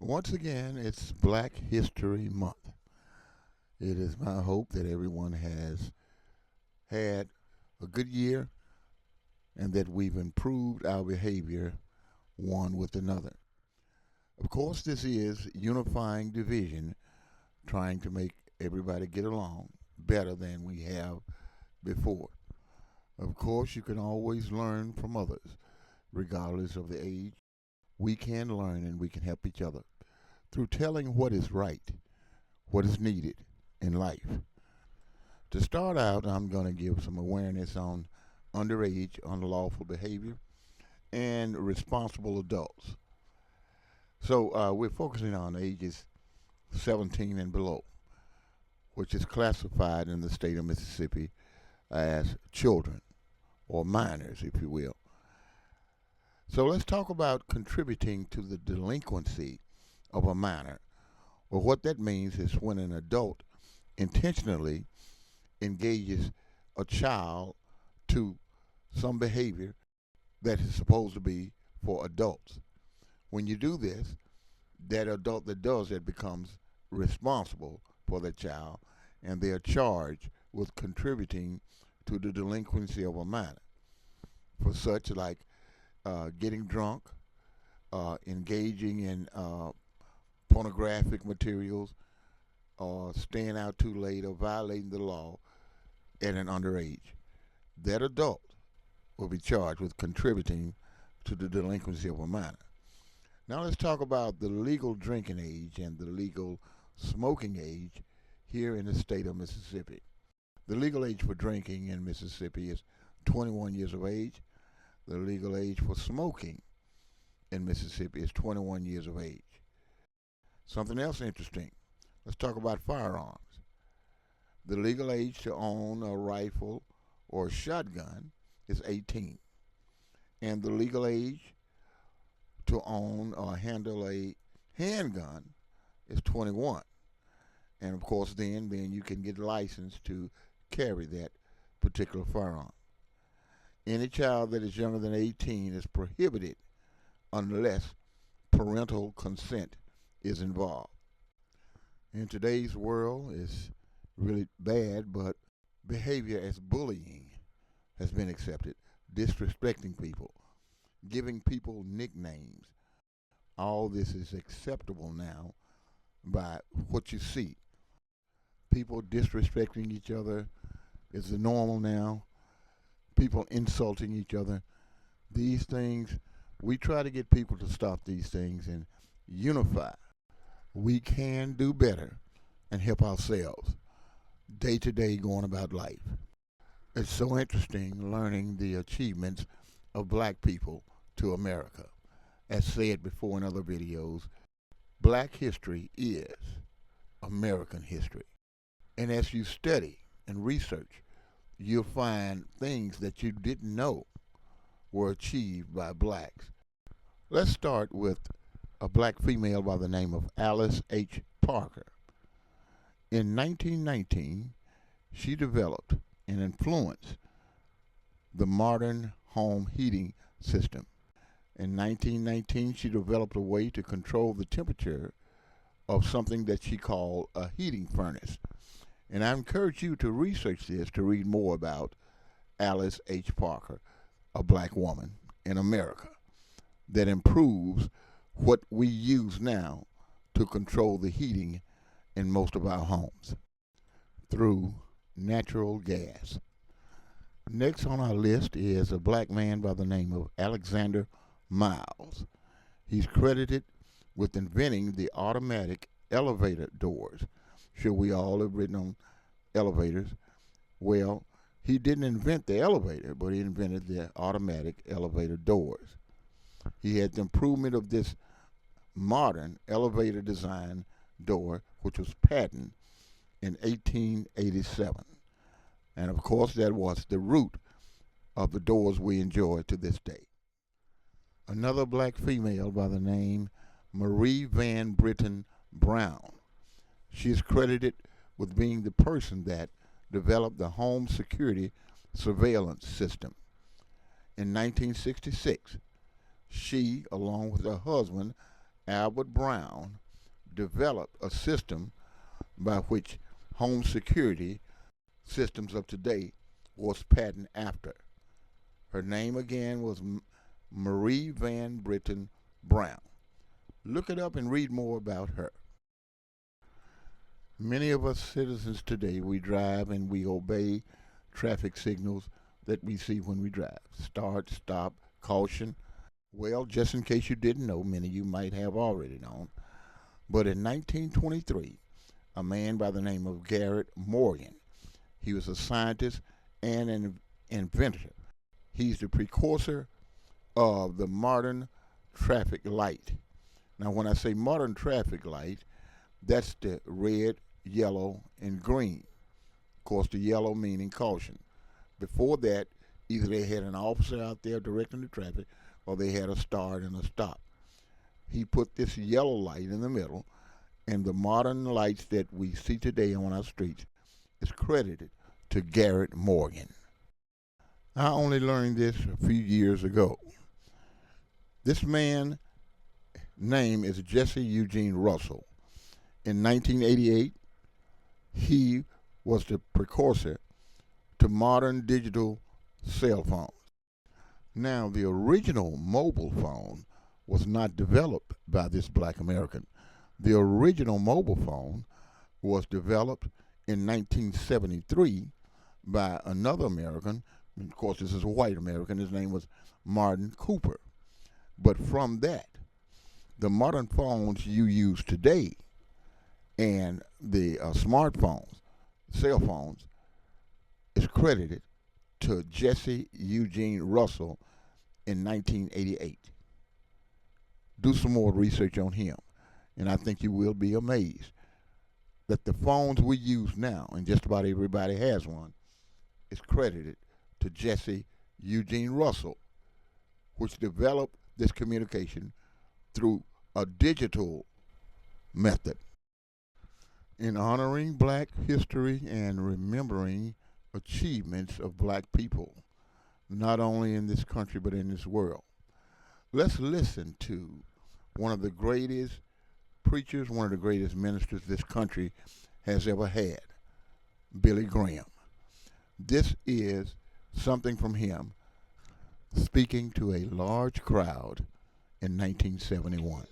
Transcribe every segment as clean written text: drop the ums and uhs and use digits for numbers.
Once again, it's Black History Month. It is my hope that everyone has had a good year and that we've improved our behavior one with another. Of course, this is unifying division, trying to make everybody get along better than we have before. Of course, you can always learn from others, regardless of the age. We can learn and we can help each other through telling what is right, what is needed in life. To start out, I'm going to give some awareness on underage unlawful behavior and responsible adults. So we're focusing on ages 17 and below, which is classified in the state of Mississippi as children or minors, if you will. So let's talk about contributing to the delinquency of a minor. Well, what that means is when an adult intentionally engages a child to some behavior that is supposed to be for adults. When you do this, that adult that does it becomes responsible for the child, and they are charged with contributing to the delinquency of a minor for such like getting drunk, engaging in pornographic materials, or staying out too late, or violating the law at an underage. That adult will be charged with contributing to the delinquency of a minor. Now let's talk about the legal drinking age and the legal smoking age here in the state of Mississippi. The legal age for drinking in Mississippi is 21 years of age. The legal age for smoking in Mississippi is 21 years of age. Something else interesting. Let's talk about firearms. The legal age to own a rifle or shotgun is 18. And the legal age to own or handle a handgun is 21. And of course, then you can get licensed to carry that particular firearm. Any child that is younger than 18 is prohibited unless parental consent is involved. In today's world, it's really bad, but behavior as bullying has been accepted, disrespecting people, giving people nicknames. All this is acceptable now by what you see. People disrespecting each other is the normal now. People insulting each other. These things, we try to get people to stop these things and unify. We can do better and help ourselves day to day going about life. It's so interesting learning the achievements of black people to America. As said before in other videos, black history is American history. And as you study and research, you'll find things that you didn't know were achieved by blacks. Let's start with a black female by the name of Alice H. Parker. In 1919, she developed and influenced the modern home heating system. In 1919, she developed a way to control the temperature of something that she called a heating furnace. And I encourage you to research this to read more about Alice H. Parker, a black woman in America that improves what we use now to control the heating in most of our homes through natural gas. Next on our list is a black man by the name of Alexander Miles. He's credited with inventing the automatic elevator doors. Sure, we all have ridden on elevators. Well, he didn't invent the elevator, but he invented the automatic elevator doors. He had the improvement of this modern elevator design door, which was patented in 1887. And of course, that was the root of the doors we enjoy to this day. Another black female by the name Marie Van Brittan Brown. She is credited with being the person that developed the home security surveillance system. In 1966, she, along with her husband, Albert Brown developed a system by which home security systems of today was patterned after. Her name again was Marie Van Brittan Brown. Look it up and read more about her. Many of us citizens today, we drive and we obey traffic signals that we see when we drive. Start, stop, caution. Well, just in case you didn't know, many of you might have already known, but in 1923, a man by the name of Garrett Morgan, he was a scientist and an inventor. He's the precursor of the modern traffic light. Now, when I say modern traffic light, that's the red, yellow, and green. Of course, the yellow meaning caution. Before that, either they had an officer out there directing the traffic or they had a start and a stop. He put this yellow light in the middle, and the modern lights that we see today on our streets is credited to Garrett Morgan. I only learned this a few years ago. This man's name is Jesse Eugene Russell. In 1988, he was the precursor to modern digital cell phones. Now, the original mobile phone was not developed by this black American. The original mobile phone was developed in 1973 by another American. Of course, this is a white American. His name was Martin Cooper. But from that, the modern phones you use today and the smartphones, cell phones, is credited to Jesse Eugene Russell in 1988. Do some more research on him, and I think you will be amazed that the phones we use now, and just about everybody has one, is credited to Jesse Eugene Russell, which developed this communication through a digital method. In honoring black history and remembering achievements of black people, not only in this country but in this world, let's listen to one of the greatest preachers, one of the greatest ministers this country has ever had, Billy Graham. This is something from him speaking to a large crowd in 1971.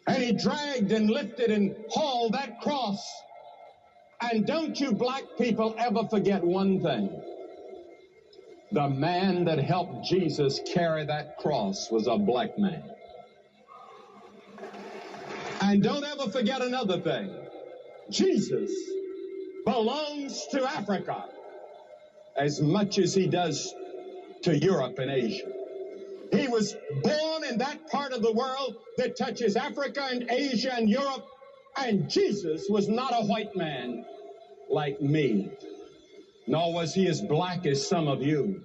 And he dragged and lifted and hauled that cross. And don't you black people ever forget one thing. The man that helped Jesus carry that cross was a black man. And don't ever forget another thing. Jesus belongs to Africa as much as he does to Europe and Asia. He was born in that part of the world that touches Africa and Asia and Europe, and Jesus was not a white man like me, nor was he as black as some of you.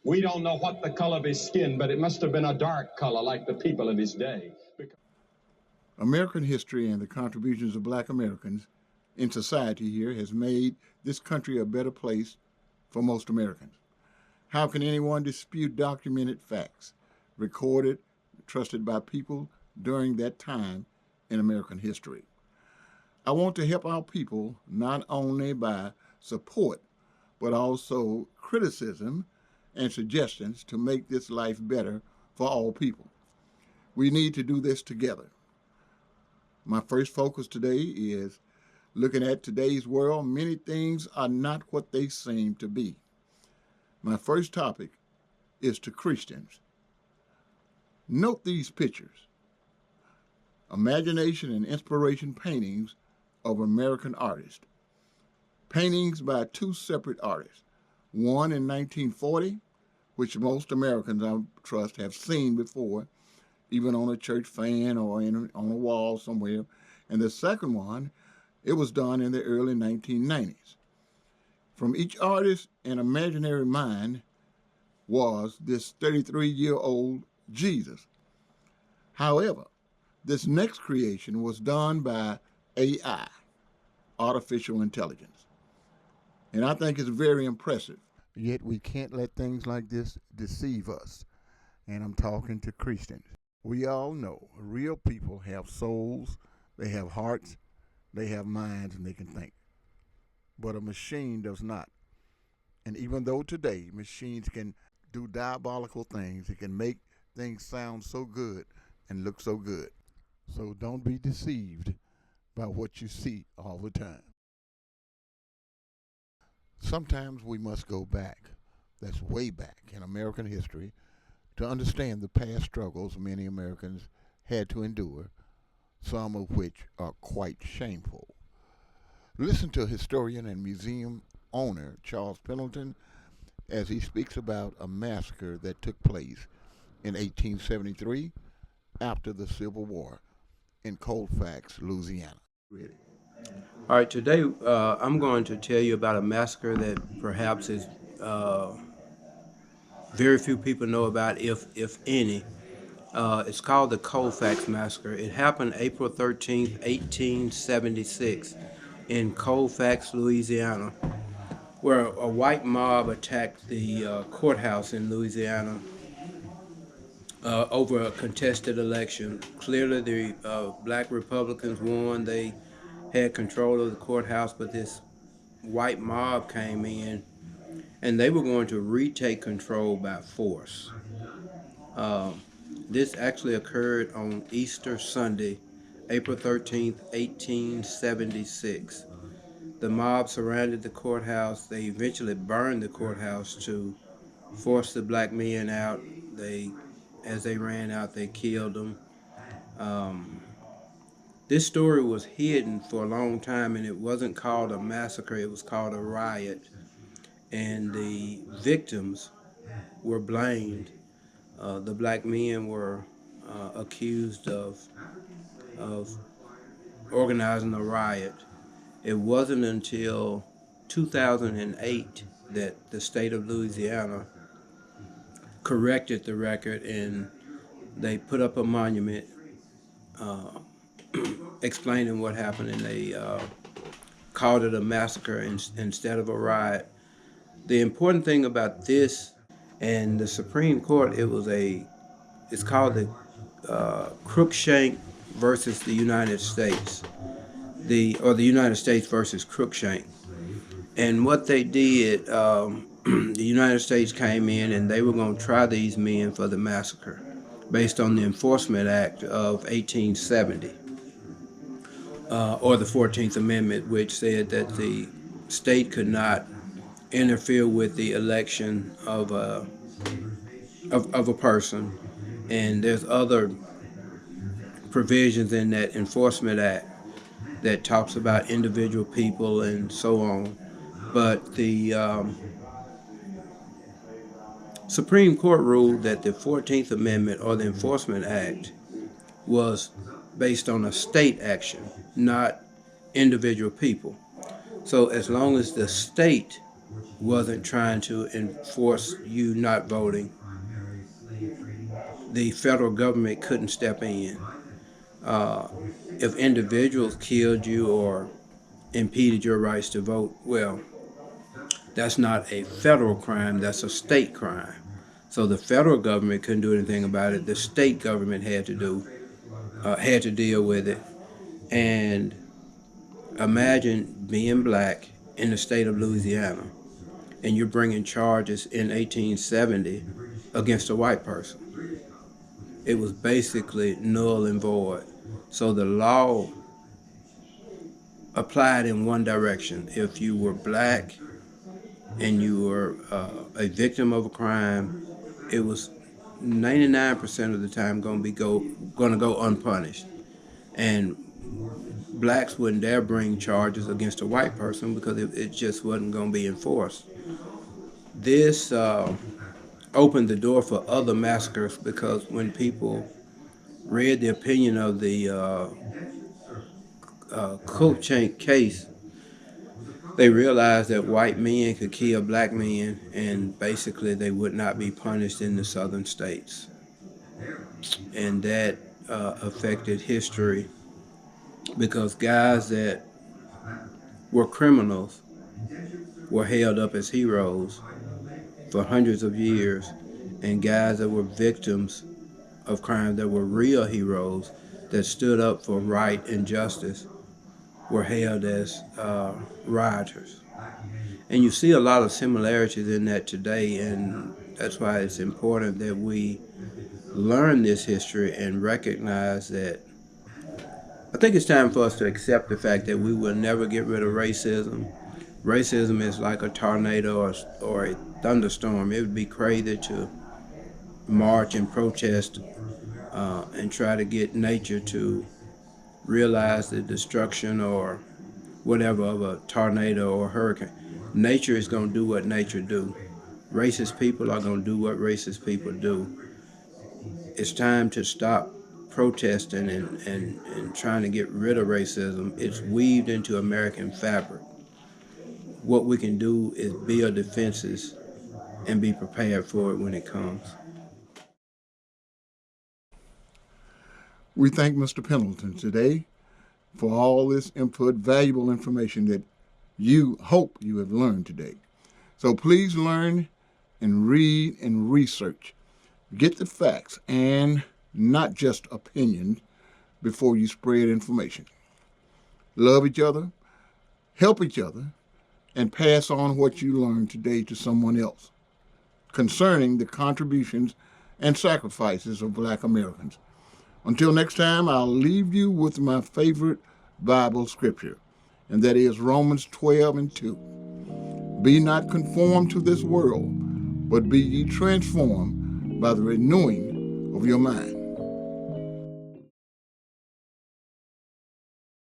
We don't know what the color of his skin, but it must have been a dark color like the people of his day. American history and the contributions of black Americans in society here has made this country a better place for most Americans. How can anyone dispute documented facts, recorded, trusted by people during that time in American history? I want to help our people not only by support, but also criticism and suggestions to make this life better for all people. We need to do this together. My first focus today is looking at today's world. Many things are not what they seem to be. My first topic is to Christians. Note these pictures. Imagination and inspiration paintings of American artists. Paintings by two separate artists. One in 1940, which most Americans, I trust, have seen before, even on a church fan or on a wall somewhere. And the second one, it was done in the early 1990s. From each artist, an imaginary mind was this 33-year-old Jesus. However, this next creation was done by AI, artificial intelligence. And I think it's very impressive. Yet we can't let things like this deceive us. And I'm talking to Christians. We all know real people have souls, they have hearts, they have minds, and they can think. But a machine does not. And even though today machines can do diabolical things, it can make things sound so good and look so good. So don't be deceived by what you see all the time. Sometimes we must go back, that's way back in American history, to understand the past struggles many Americans had to endure, some of which are quite shameful. Listen to historian and museum owner Charles Pendleton as he speaks about a massacre that took place in 1873 after the Civil War in Colfax, Louisiana. All right, today I'm going to tell you about a massacre that perhaps is very few people know about, if any. It's called the Colfax Massacre. It happened April 13th, 1876 in Colfax, Louisiana, where a white mob attacked the courthouse in Louisiana over a contested election. Clearly the black Republicans won. They had control of the courthouse, but this white mob came in and they were going to retake control by force. This actually occurred on Easter Sunday, April 13th, 1876. The mob surrounded the courthouse. They eventually burned the courthouse to force the black men out. As they ran out, they killed them. This story was hidden for a long time, and it wasn't called a massacre, it was called a riot. And the victims were blamed. The black men were accused of organizing a riot. It wasn't until 2008 that the state of Louisiana corrected the record, and they put up a monument explaining what happened, and they called it a massacre instead of a riot. The important thing about this and the Supreme Court, it's called the Cruikshank versus the United States, the United States versus Cruikshank. And what they did, the United States came in and they were going to try these men for the massacre based on the Enforcement Act of 1870, or the 14th Amendment, which said that the state could not interfere with the election of a person. And there's other provisions in that Enforcement Act that talks about individual people and so on. But the Supreme Court ruled that the 14th Amendment or the Enforcement Act was based on a state action, not individual people. So as long as the state wasn't trying to enforce you not voting, the federal government couldn't step in. If individuals killed you or impeded your rights to vote, well, that's not a federal crime, that's a state crime. So the federal government couldn't do anything about it. The state government had to deal with it. And imagine being black in the state of Louisiana, and you're bringing charges in 1870 against a white person. It was basically null and void. So the law applied in one direction. If you were black and you were a victim of a crime, it was 99% of the time going to go unpunished. And blacks wouldn't dare bring charges against a white person because it just wasn't going to be enforced. This opened the door for other massacres, because when people read the opinion of the Cruikshank case, they realized that white men could kill black men, and basically they would not be punished in the southern states. And that affected history, because guys that were criminals were held up as heroes for hundreds of years, and guys that were victims of crimes that were real heroes that stood up for right and justice were hailed as rioters. And you see a lot of similarities in that today, and that's why it's important that we learn this history and recognize that. I think it's time for us to accept the fact that we will never get rid of racism. Racism is like a tornado or a thunderstorm. It would be crazy to march and protest and try to get nature to realize the destruction or whatever of a tornado or hurricane. Nature is going to do what nature do. Racist people are going to do what racist people do. It's time to stop protesting and trying to get rid of racism. It's weaved into American fabric. What we can do is build defenses and be prepared for it when it comes. We thank Mr. Pendleton today for all this input, valuable information that you hope you have learned today. So please learn and read and research. Get the facts and not just opinions before you spread information. Love each other, help each other, and pass on what you learned today to someone else concerning the contributions and sacrifices of Black Americans. Until next time, I'll leave you with my favorite Bible scripture, and that is Romans 12:2. Be not conformed to this world, but be ye transformed by the renewing of your mind.